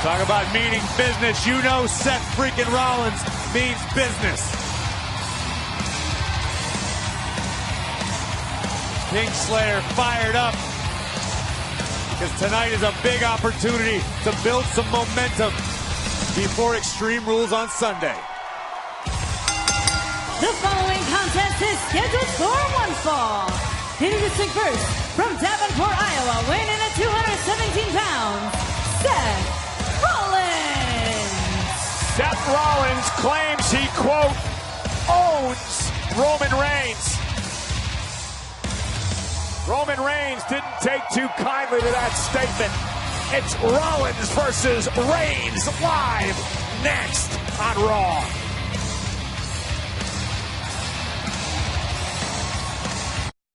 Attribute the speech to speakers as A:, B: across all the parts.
A: Talk about meaning business. You know Seth freaking Rollins means business. King Slayer fired up because tonight is a big opportunity to build some momentum before Extreme Rules on Sunday.
B: The following contest is scheduled for one fall. Introducing first, from Davenport, Iowa, weighing in at 217 pounds, Seth Rollins.
C: Seth Rollins claims he, quote, owns Roman Reigns. Roman Reigns didn't take too kindly to that statement. It's Rollins versus Reigns live next on Raw.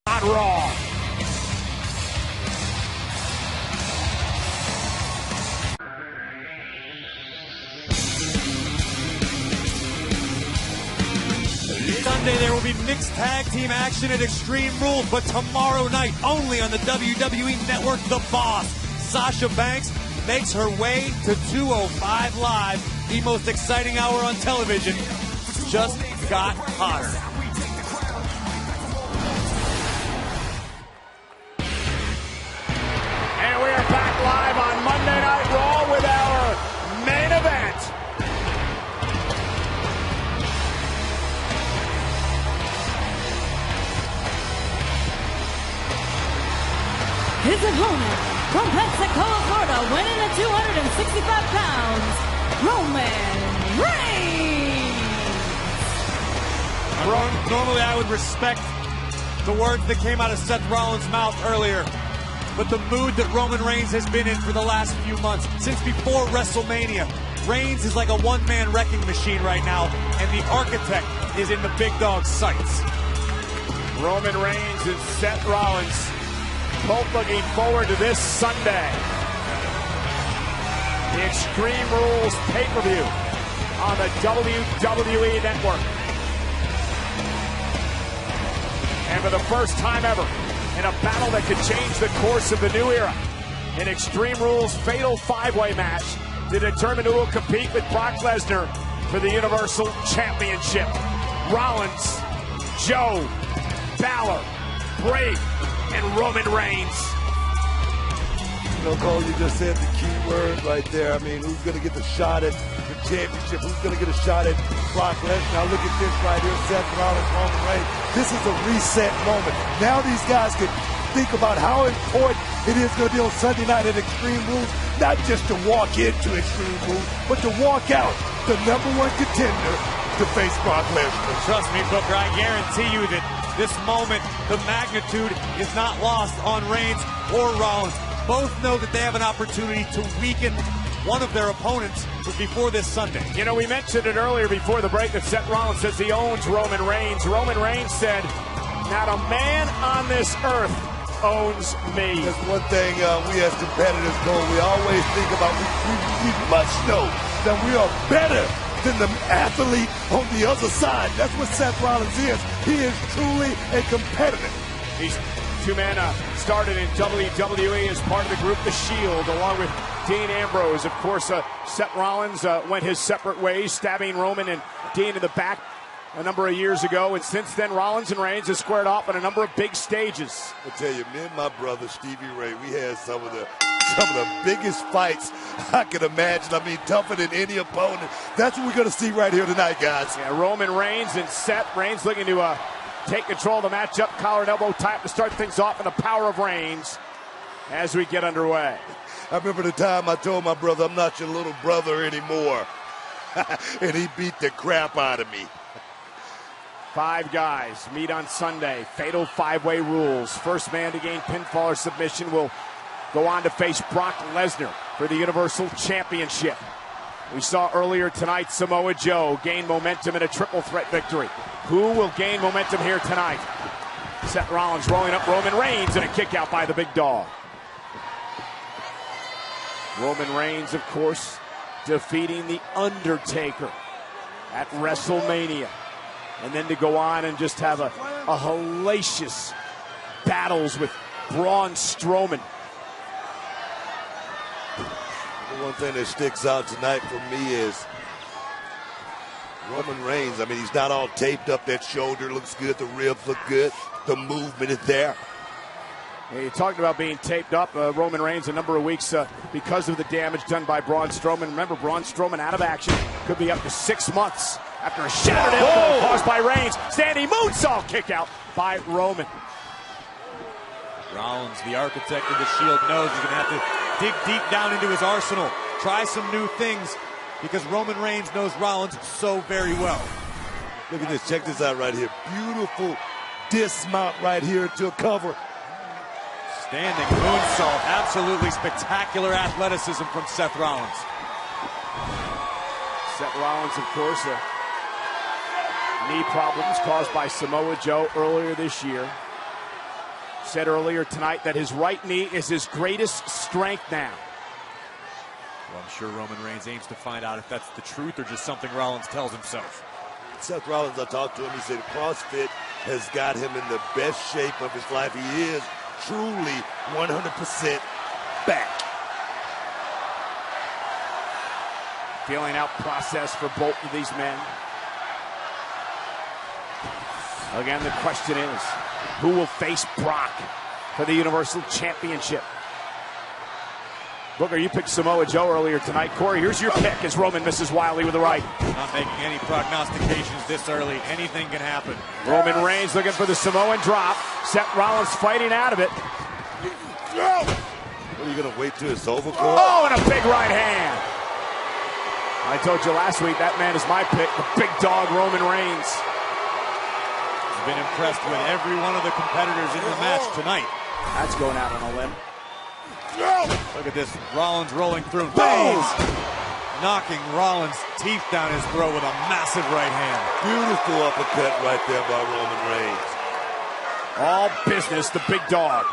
C: On Raw.
A: Sunday there will be mixed tag team action at Extreme Rules, but tomorrow night, only on the WWE Network, The Boss, Sasha Banks makes her way to 205 Live. The most exciting hour on television just got hotter.
C: And we are back live on Monday Night Raw with our main event.
B: His opponent, from Pensacola, Florida, weighing at 265 pounds, Roman Reigns.
A: Normally I would respect the words that came out of Seth Rollins' mouth earlier, but the mood that Roman Reigns has been in for the last few months, since before WrestleMania, Reigns is like a one-man wrecking machine right now, and the architect is in the big dog's sights.
C: Roman Reigns and Seth Rollins both looking forward to this Sunday. The Extreme Rules pay-per-view on the WWE Network. And for the first time ever, in a battle that could change the course of the new era, an Extreme Rules fatal five-way match to determine who will compete with Brock Lesnar for the Universal Championship. Rollins, Joe, Balor, Bray, and Roman Reigns.
D: You know, Cole, you just said the key word right there. I mean, who's going to get the shot at the championship? Who's going to get a shot at Brock Lesnar? Now look at this right here, Seth Rollins, Roman Reigns. This is a reset moment. Now these guys can think about how important it is going to be on Sunday night at Extreme Rules, not just to walk into Extreme Rules, but to walk out the #1 contender to face Brock Lesnar.
A: Trust me, Booker, I guarantee you that this moment, the magnitude is not lost on Reigns or Rollins. Both know that they have an opportunity to weaken one of their opponents before this Sunday.
C: You know, we mentioned it earlier before the break that Seth Rollins says he owns Roman Reigns. Roman Reigns said, not a man on this earth owns me.
D: That's one thing we as competitors know. We always think about, we must know that we are better than the athlete on the other side. That's what Seth Rollins is. He is truly a competitor.
C: These two men started in WWE as part of the group The Shield, along with Dean Ambrose. Of course, Seth Rollins went his separate ways, stabbing Roman and Dean in the back a number of years ago. And since then, Rollins and Reigns have squared off on a number of big stages.
D: I tell you, me and my brother Stevie Ray, we had some of the biggest fights I could imagine. I mean, tougher than any opponent. That's what we're going to see right here tonight, guys.
C: Yeah, Roman Reigns and Seth. Reigns looking to take control of the matchup. Collar and elbow type to start things off, and the power of Reigns as we get underway.
D: I remember the time I told my brother, I'm not your little brother anymore. And he beat the crap out of me.
C: 5 guys meet on Sunday. Fatal 5-way rules. First man to gain pinfall or submission will go on to face Brock Lesnar for the Universal Championship. We saw earlier tonight Samoa Joe gain momentum in a triple threat victory. Who will gain momentum here tonight? Seth Rollins rolling up Roman Reigns and a kick out by the big dog. Roman Reigns, of course, defeating The Undertaker at WrestleMania. And then to go on and just have a hellacious battles with Braun Strowman.
D: One thing that sticks out tonight for me is Roman Reigns. I mean, he's not all taped up. That shoulder looks good. The ribs look good. The movement is there.
C: Yeah, you talked about being taped up. Roman Reigns a number of weeks because of the damage done by Braun Strowman. Remember, Braun Strowman out of action. Could be up to 6 months after a shattered elbow caused by Reigns. Standing moonsault kick out by Roman.
A: Rollins, the architect of the Shield, knows he's going to have to dig deep down into his arsenal. Try some new things because Roman Reigns knows Rollins so very well.
D: Look at this. Check this out right here. Beautiful dismount right here to a cover.
A: Standing moonsault. Absolutely spectacular athleticism from Seth Rollins.
C: Seth Rollins, of course, knee problems caused by Samoa Joe earlier this year. Said earlier tonight that his right knee is his greatest strength now.
A: Well, I'm sure Roman Reigns aims to find out if that's the truth or just something Rollins tells himself.
D: Seth Rollins, I talked to him, he said CrossFit has got him in the best shape of his life. He is truly 100% back.
C: Feeling out process for both of these men. Again, the question is, who will face Brock for the Universal Championship? Booker, you picked Samoa Joe earlier tonight. Corey, here's your pick as Roman misses wildly with the right.
A: Not making any prognostications this early. Anything can happen.
C: Roman Reigns looking for the Samoan drop. Seth Rollins fighting out of it.
D: What, are you going to wait till it's over, Corey?
C: Oh, and a big right hand. I told you last week that man is my pick, the big dog Roman Reigns.
A: He's been impressed with every one of the competitors in the match tonight.
C: That's going out on a limb.
A: Look at this, Rollins rolling through. Reigns knocking Rollins' teeth down his throat with a massive right hand.
D: Beautiful uppercut right there by Roman Reigns.
C: All business, the big dog.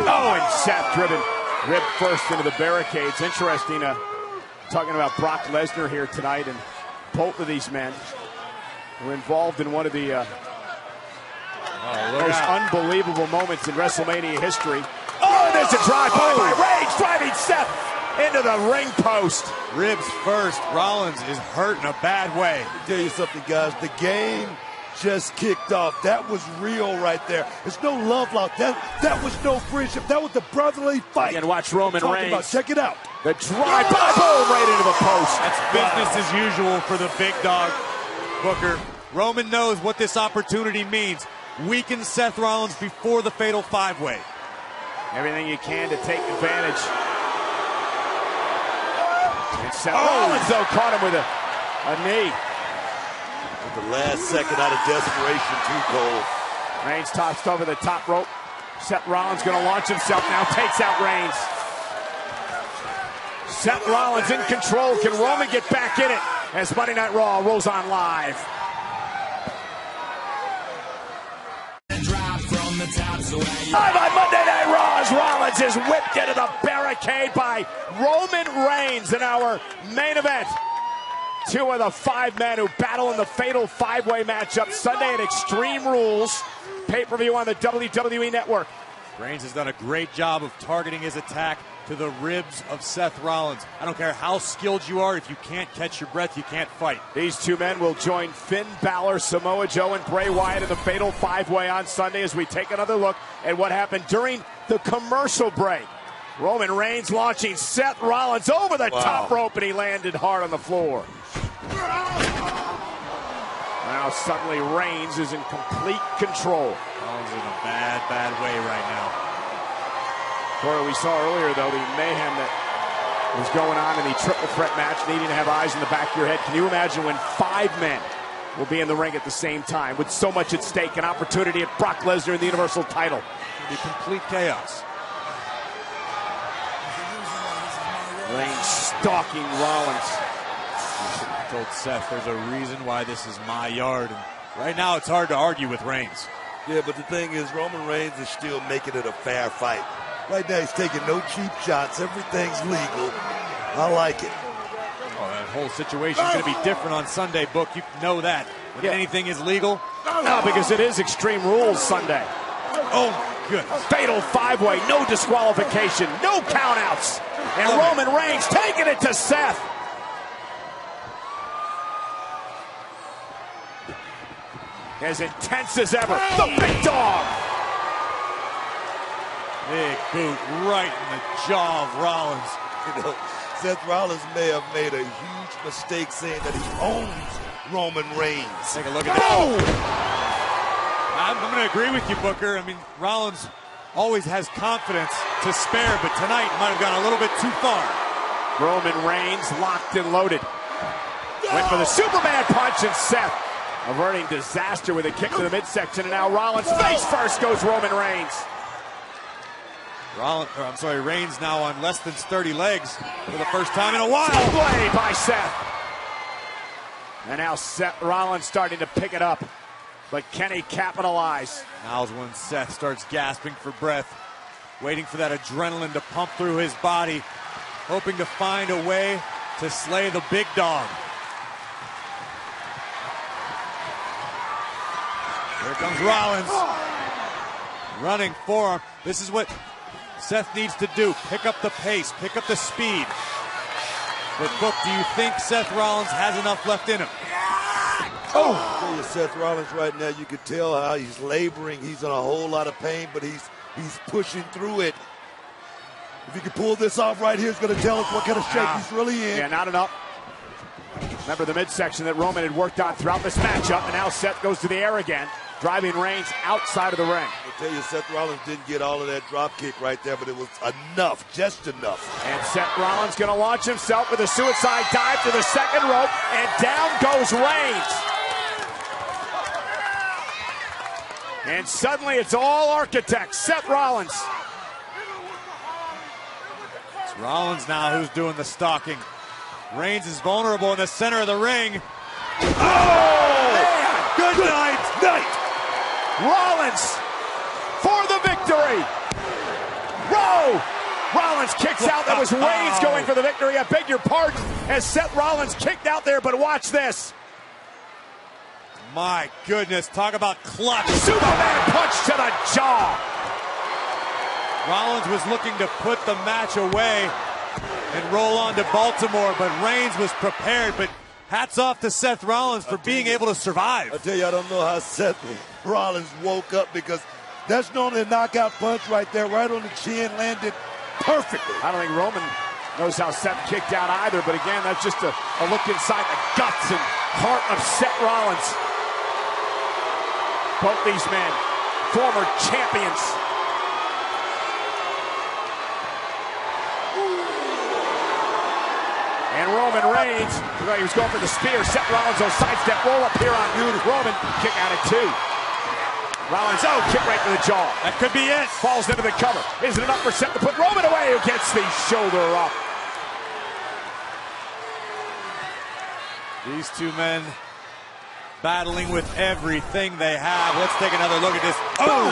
C: Oh, and Seth driven rib first into the barricades. Interesting, talking about Brock Lesnar here tonight, and both of these men were involved in one of the most unbelievable moments in WrestleMania history. Oh, there's a drive-by by Reigns, driving Seth into the ring post.
A: Ribs first. Rollins is hurt in a bad way.
D: Let me tell you something, guys. The game just kicked off. That was real right there. There's no love lost. That was no friendship. That was the brotherly fight.
C: And watch Roman Reigns.
D: Check it out.
C: The drive-by, boom, right into the post.
A: That's business as usual for the big dog. Booker, Roman knows what this opportunity means. Weaken Seth Rollins before the fatal five-way.
C: Everything you can to take advantage. And Seth Rollins, though, caught him with a knee.
D: At the last second out of desperation, too cold.
C: Reigns tossed over the top rope. Seth Rollins going to launch himself now, takes out Reigns. Seth Rollins in control. Can Roman get back in it as Monday Night Raw rolls on live? Live on Monday Night Raw as Rollins is whipped into the barricade by Roman Reigns in our main event. Two of the five men who battle in the fatal five-way matchup Sunday at Extreme Rules. Pay-per-view on the WWE Network.
A: Reigns has done a great job of targeting his attack to the ribs of Seth Rollins. I don't care how skilled you are. If you can't catch your breath, you can't fight.
C: These two men will join Finn Balor, Samoa Joe, and Bray Wyatt in the fatal five-way on Sunday as we take another look at what happened during the commercial break. Roman Reigns launching Seth Rollins over the top rope, and he landed hard on the floor. Now suddenly Reigns is in complete control.
A: Rollins in a bad way right now.
C: Corey, we saw earlier, though, the mayhem that was going on in the triple threat match, needing to have eyes in the back of your head. Can you imagine when five men will be in the ring at the same time with so much at stake, an opportunity at Brock Lesnar in the Universal title?
A: It'll be complete chaos.
C: Reigns stalking Rollins.
A: You should have told Seth there's a reason why this is my yard. And right now it's hard to argue with Reigns.
D: Yeah, but the thing is, Roman Reigns is still making it a fair fight. Right now he's taking no cheap shots. Everything's legal. I like it.
A: Oh, that whole situation's going to be different on Sunday, Book. You know that. When anything is legal.
C: No, because it is Extreme Rules Sunday.
A: Oh, my goodness.
C: Fatal five-way, no disqualification, no countouts. And Roman Reigns taking it to Seth. As intense as ever, the big dog.
A: Big boot right in the jaw of Rollins.
D: You know, Seth Rollins may have made a huge mistake saying that he owns Roman Reigns.
A: Take a look at that. I'm going to agree with you, Booker. I mean, Rollins always has confidence to spare, but tonight might have gone a little bit too far.
C: Roman Reigns locked and loaded. Went for the Superman punch, and Seth averting disaster with a kick to the midsection, and now Rollins face first goes Roman Reigns.
A: Reigns now on less than 30 legs for the first time in a while.
C: Blade by Seth. And now Seth Rollins starting to pick it up, but can he capitalize?
A: Now's when Seth starts gasping for breath, waiting for that adrenaline to pump through his body, hoping to find a way to slay the big dog. Here comes Rollins, running for him. This is what Seth needs to do. Pick up the pace, pick up the speed. But Book, do you think Seth Rollins has enough left in him?
D: I tell you, Seth Rollins right now, you can tell how he's laboring. He's in a whole lot of pain, but he's pushing through it. If he can pull this off right here, it's going to tell us what kind of shape he's really in.
C: Yeah, not enough. Remember the midsection that Roman had worked on throughout this matchup, and now Seth goes to the air again, driving Reigns outside of the ring.
D: I tell you, Seth Rollins didn't get all of that drop kick right there, but it was enough, just enough.
C: And Seth Rollins going to launch himself with a suicide dive to the second rope, and down goes Reigns. And suddenly it's all architects. Seth Rollins.
A: It's Rollins now who's doing the stalking. Reigns is vulnerable in the center of the ring.
C: Oh, man.
A: Good night.
C: Rollins for the victory. Rollins kicks out. That was Reigns going for the victory. I beg your pardon as Seth Rollins kicked out there, but watch this.
A: My goodness, talk about clutch.
C: Superman punch to the jaw.
A: Rollins was looking to put the match away and roll on to Baltimore, but Reigns was prepared. But hats off to Seth Rollins for being able to survive.
D: I tell you, I don't know how Seth Rollins woke up, because that's normally a knockout punch right there, right on the chin, landed perfectly.
C: I don't think Roman knows how Seth kicked out either, but again, that's just a look inside the guts and heart of Seth Rollins. Both these men, former champions. And Roman Reigns, he was going for the spear. Seth Rollins will sidestep, roll up here on Roman. Kick out at 2. Rollins, kick right to the jaw.
A: That could be it.
C: Falls into the cover. Isn't enough for Seth to put Roman away, who gets the shoulder up.
A: These two men battling with everything they have. Let's take another look at this. Oh,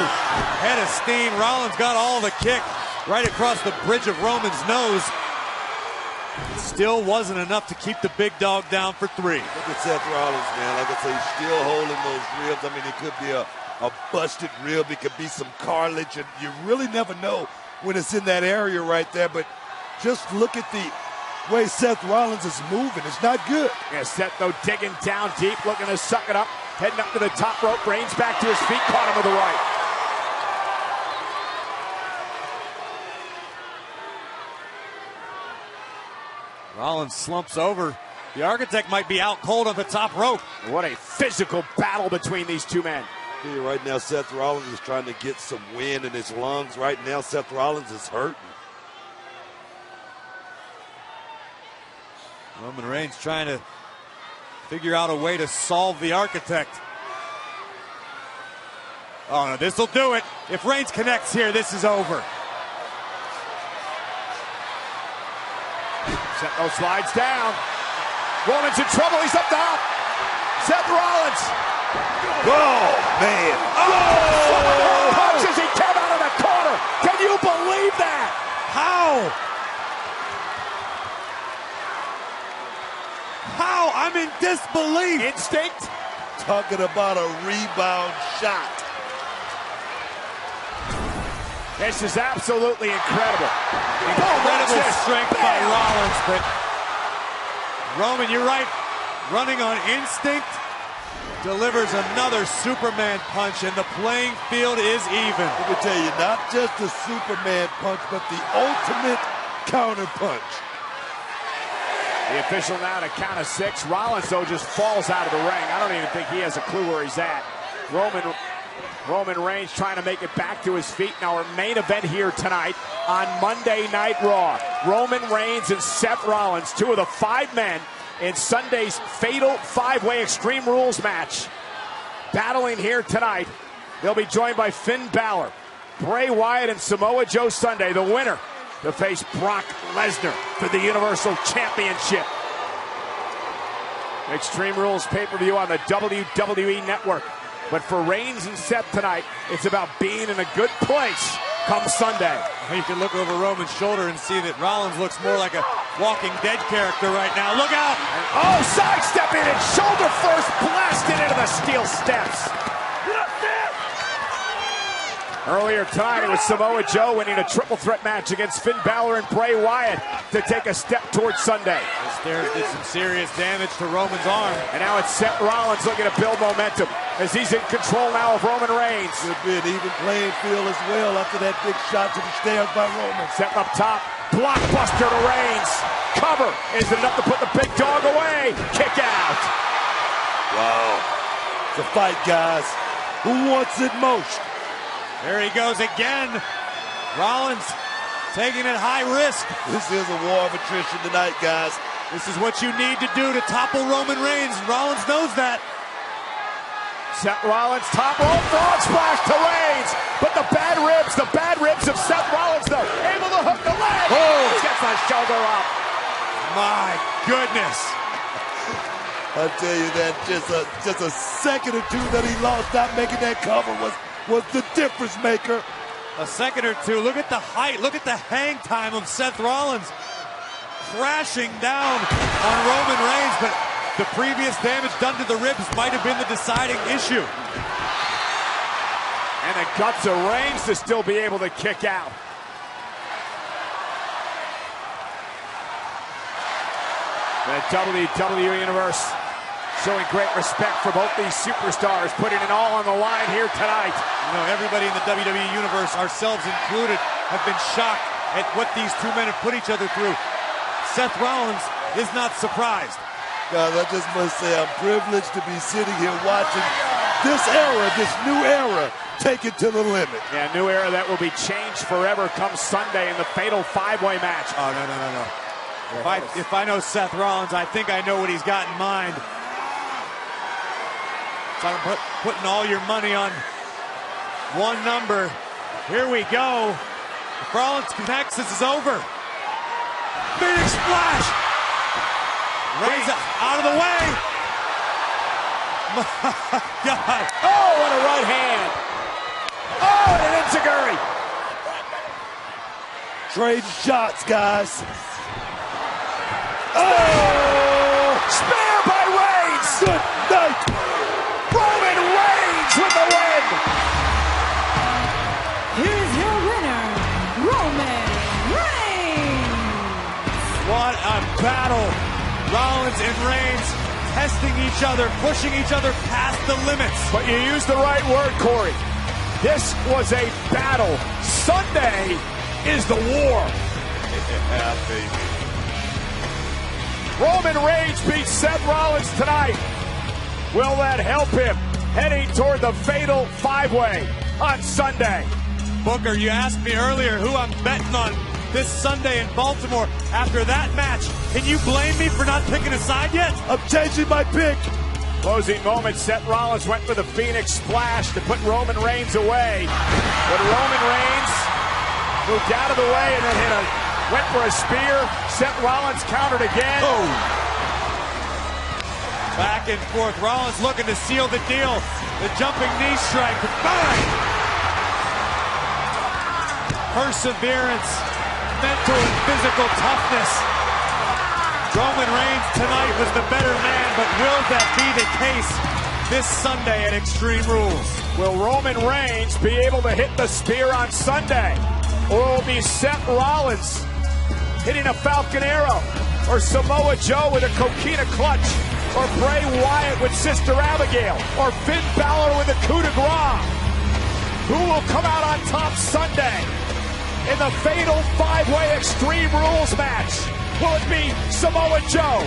A: head of steam. Rollins got all the kick right across the bridge of Roman's nose. It still wasn't enough to keep the big dog down for 3.
D: Look at Seth Rollins, man. Like I say, he's still holding those ribs. I mean, it could be a busted rib. It could be some cartilage. And you really never know when it's in that area right there. But just look at the way Seth Rollins is moving. It's not good.
C: Yeah, Seth, though, digging down deep, looking to suck it up. Heading up to the top rope. Reigns back to his feet. Caught him with the right.
A: Rollins slumps over. The Architect might be out cold on the top rope.
C: What a physical battle between these two men.
D: Right now, Seth Rollins is trying to get some wind in his lungs. Right now, Seth Rollins is hurting.
A: Roman Reigns trying to figure out a way to solve the Architect. Oh, no, this will do it. If Reigns connects here, this is over.
C: Seth slides down. Roman's in trouble. He's up top. Seth Rollins.
D: Oh, man.
C: Oh! Punches. He came out of the corner. Can you believe that?
A: How? I'm in disbelief.
C: Instinct.
D: Talking about a rebound shot.
C: This is absolutely incredible.
A: Incredible strength by Rollins, but Roman, you're right, running on instinct, delivers another Superman punch, and the playing field is even.
D: Let me tell you, not just the Superman punch, but the ultimate counter punch.
C: The official now to count of 6. Rollins, though, just falls out of the ring. I don't even think he has a clue where he's at. Roman Reigns trying to make it back to his feet. Now our main event here tonight on Monday Night Raw. Roman Reigns and Seth Rollins, 2 of the 5 men in Sunday's fatal 5-way Extreme Rules match. Battling here tonight. They'll be joined by Finn Balor, Bray Wyatt, and Samoa Joe Sunday. The winner to face Brock Lesnar for the Universal Championship. Extreme Rules pay-per-view on the WWE Network. But for Reigns and Seth tonight, it's about being in a good place come Sunday.
A: You can look over Roman's shoulder and see that Rollins looks more like a Walking Dead character right now. Look out!
C: Oh, sidestepping it, shoulder first, blasted into the steel steps. Earlier tonight, it was Samoa Joe winning a triple threat match against Finn Balor and Bray Wyatt to take a step towards Sunday.
A: The stairs did some serious damage to Roman's arm.
C: And now it's Seth Rollins looking to build momentum as he's in control now of Roman Reigns.
D: Could be an even playing field as well after that big shot to the stairs by Roman.
C: Seth up top, blockbuster to Reigns. Cover is enough to put the big dog away. Kick out.
D: Wow. It's a fight, guys. Who wants it most?
A: There he goes again. Rollins taking it high risk.
D: This is a war of attrition tonight, guys.
A: This is what you need to do to topple Roman Reigns. Rollins knows that.
C: Seth Rollins, top rope, frog splash to Reigns. But the bad ribs of Seth Rollins, though. Able to hook the leg.
D: Oh,
C: gets a shoulder up.
A: My goodness.
D: I tell you that just a second or two that he lost not making that cover was the difference maker.
A: A second or two. Look at the height. Look at the hang time of Seth Rollins. Crashing down on Roman Reigns, but the previous damage done to the ribs might have been the deciding issue.
C: And the guts of Reigns to still be able to kick out. The WWE Universe showing great respect for both these superstars, putting it all on the line here tonight.
A: You know, everybody in the WWE Universe, ourselves included, have been shocked at what these 2 men have put each other through. Seth Rollins is not surprised.
D: Guys, I just must say I'm privileged to be sitting here watching this new era, take it to the limit.
C: Yeah, new era that will be changed forever come Sunday in the fatal 5-way match.
A: Oh, no. If I know Seth Rollins, I think I know what he's got in mind. Talking putting all your money on one number. Here we go. If Rollins connects, this is over. Phoenix splash. Reigns out of the way. My God.
C: Oh, what a right hand. Oh, and an enziguri.
D: Trade shots, guys.
C: Oh! Spear by Reigns.
D: Good night.
C: Roman Reigns with the win.
B: Here's your winner, Roman Reigns.
A: What a battle. Rollins and Reigns testing each other, pushing each other past the limits.
C: But you used the right word, Corey. This was a battle. Sunday is the war.
D: Yeah, baby.
C: Roman Reigns beats Seth Rollins tonight. Will that help him heading toward the fatal 5-way on Sunday?
A: Booker, you asked me earlier who I'm betting on this Sunday in Baltimore after that match. Can you blame me for not picking a side yet?
D: I'm changing my pick.
C: Closing moments, Seth Rollins went for the Phoenix Splash to put Roman Reigns away. But Roman Reigns moved out of the way and then went for a spear. Seth Rollins countered again.
D: Oh.
A: Back and forth. Rollins looking to seal the deal. The jumping knee strike. Bang! Perseverance, mental and physical toughness. Roman Reigns tonight was the better man, but will that be the case this Sunday at Extreme Rules?
C: Will Roman Reigns be able to hit the spear on Sunday? Or it will be Seth Rollins hitting a Falcon Arrow, or Samoa Joe with a Coquina Clutch, or Bray Wyatt with Sister Abigail, or Finn Balor with a coup de grace. Who will come out on top Sunday in the fatal 5-way Extreme Rules match? Will it be Samoa Joe,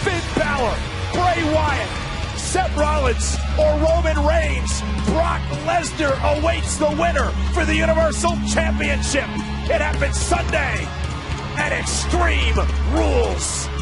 C: Finn Balor, Bray Wyatt, Seth Rollins, or Roman Reigns? Brock Lesnar awaits the winner for the Universal Championship. It happens Sunday at Extreme Rules.